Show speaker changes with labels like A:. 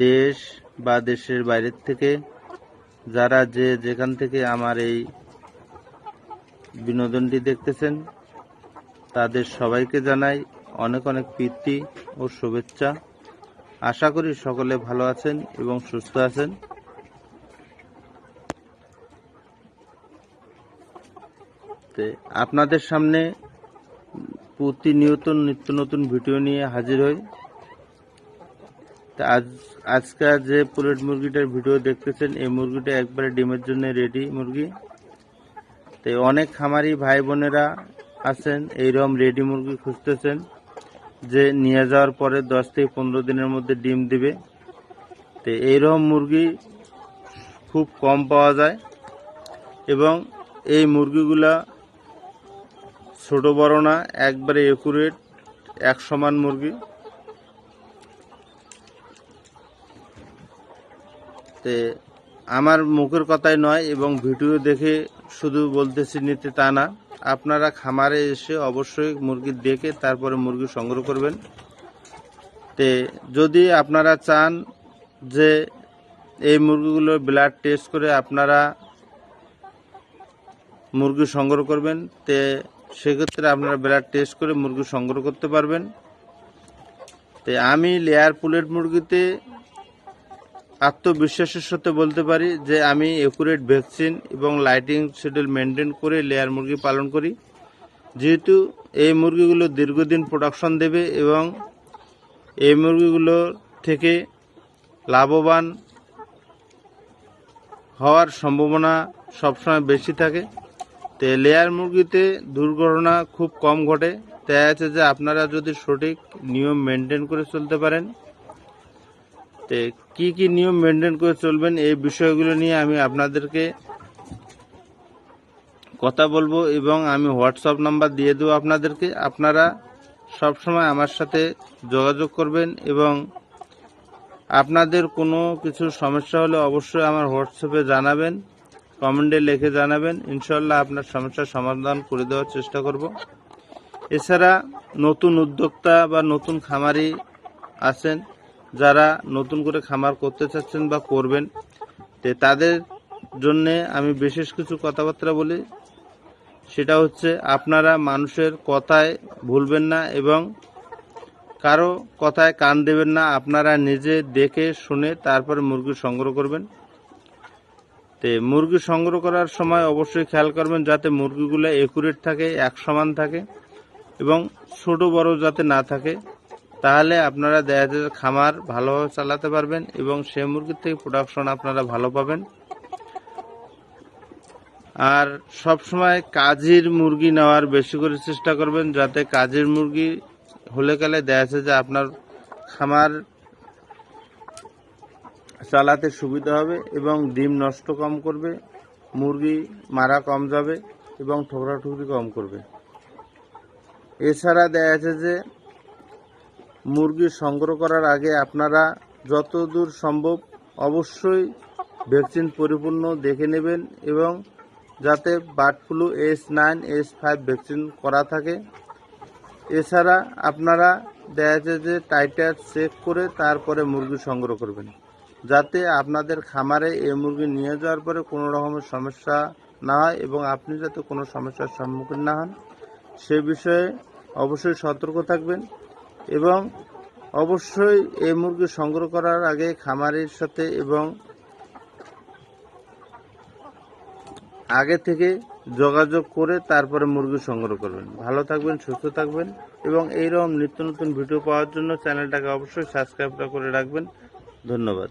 A: দেশ বা দেশের বাইরের থেকে যারা যেখান থেকে আমার এই বিনোদনটি দেখতেছেন তাদের সবাইকে জানাই অনেক অনেক প্রীতি ও শুভেচ্ছা। আশা করি সকলে ভালো আছেন এবং সুস্থ আছেন। আপনাদের সামনে প্রতিনিয়ত নিত্য নতুন ভিডিও নিয়ে হাজির হই। আজকে যে পুলেট মুরগিটার ভিডিও দেখতেছেন এই মুরগিটা একবারে ডিমের জন্য রেডি মুরগি। তো অনেক খামারি ভাই বোনেরা আছেন এইরকম রেডি মুরগি খুঁজতেছেন যে নিয়ে যাওয়ার পরে 10 থেকে 15 দিনের মধ্যে ডিম দিবে। তো এইরকম মুরগি খুব কম পাওয়া যায় এবং এই মুরগিগুলা ছোট বড় না, একবারে একুরেট এক সমান মুরগি। তে আমার মুখের কথাই নয় এবং ভিডিও দেখে শুধু বলতেছি নিতে তা না, আপনারা খামারে এসে অবশ্যই মুরগি দেখে তারপরে মুরগি সংগ্রহ করবেন। তে যদি আপনারা চান যে এই মুরগিগুলোর ব্লাড টেস্ট করে আপনারা মুরগি সংগ্রহ করবেন, তে সেক্ষেত্রে আপনারা ব্লাড টেস্ট করে মুরগি সংগ্রহ করতে পারবেন। তে আমি লেয়ার পুলেট মুরগিতে আত্মবিশ্বাসের সাথে বলতে পারি যে আমি একুরেট ভ্যাকসিন এবং লাইটিং শিডিউল মেনটেন করে লেয়ার মুরগি পালন করি, যেহেতু এই মুরগিগুলো দীর্ঘদিন প্রোডাকশন দেবে এবং এই মুরগিগুলো থেকে লাভবান হওয়ার সম্ভাবনা সবসময় বেশি থাকে। তো লেয়ার মুরগিতে দুর্ঘটনা খুব কম ঘটে। তাই আছে যে আপনারা যদি সঠিক নিয়ম মেনটেন করে চলতে পারেন, তো কি কি নিয়ম মেনটেন করে চলবেন এই বিষয়গুলো নিয়ে আমি আপনাদেরকে কথা বলবো এবং আমি হোয়াটসঅ্যাপ নাম্বার দিয়ে দেবো আপনাদেরকে। আপনারা সবসময় আমার সাথে যোগাযোগ করবেন এবং আপনাদের কোনো কিছু সমস্যা হলে অবশ্যই আমার হোয়াটসঅ্যাপে জানাবেন, কমেন্টে লিখে জানাবেন। ইনশাল্লাহ আপনার সমস্যার সমাধান করে দেওয়ার চেষ্টা করব। এছাড়া নতুন উদ্যোক্তা বা নতুন খামারি আছেন যারা নতুন করে খামার করতে চাচ্ছেন বা করবেন, তো তাদের জন্যে আমি বিশেষ কিছু কথাবার্তা বলি। সেটা হচ্ছে আপনারা মানুষের কথায় ভুলবেন না এবং কারো কথায় কান দেবেন না। আপনারা নিজে দেখে শুনে তারপরে মুরগি সংগ্রহ করবেন। তো মুরগি সংগ্রহ করার সময় অবশ্যই খেয়াল করবেন যাতে মুরগিগুলো একুরেট থাকে, এক সমান থাকে এবং ছোট বড় যাতে না থাকে। তাহলে আপনারা দেখা যায় খামার ভালোভাবে চালাতে পারবেন এবং সে মুরগির থেকে প্রোডাকশন আপনারা ভালো পাবেন। আর সবসময় কাজের মুরগি নেওয়ার বেশি করে চেষ্টা করবেন, যাতে কাজের মুরগি হলে গেলে দেখা যাচ্ছে যে আপনার খামার চালাতে সুবিধা হবে এবং ডিম নষ্ট কম করবে, মুরগি মারা কম যাবে এবং ঠোকরাঠুকরি কম করবে। এছাড়া দেখা যাচ্ছে যে মুরগি সংগ্রহ করার আগে আপনারা যতদূর সম্ভব অবশ্যই ভ্যাকসিন পরিপূর্ণ দেখে নেবেন এবং যাতে bird flu S9 S5 vaccine করা থাকে। এছাড়া আপনারা দেখা যাচ্ছে যে টাইটার চেক করে তারপরে মুরগি সংগ্রহ করবেন, যাতে আপনাদের খামারে এই মুরগি নিয়ে যাওয়ার পরে কোনো রকমের সমস্যা না হয় এবং আপনি যাতে কোনো সমস্যার সম্মুখীন না হন সে বিষয়ে অবশ্যই সতর্ক থাকবেন। এবং অবশ্যই এই মুরগি সংগ্রহ করার আগে খামারের সাথে এবং আগে থেকে যোগাযোগ করে তারপরে মুরগি সংগ্রহ করবেন। ভালো থাকবেন, সুস্থ থাকবেন এবং এইরকম নিত্য নতুন ভিডিও পাওয়ার জন্য চ্যানেলটাকে অবশ্যই সাবস্ক্রাইব করে রাখবেন। ধন্যবাদ।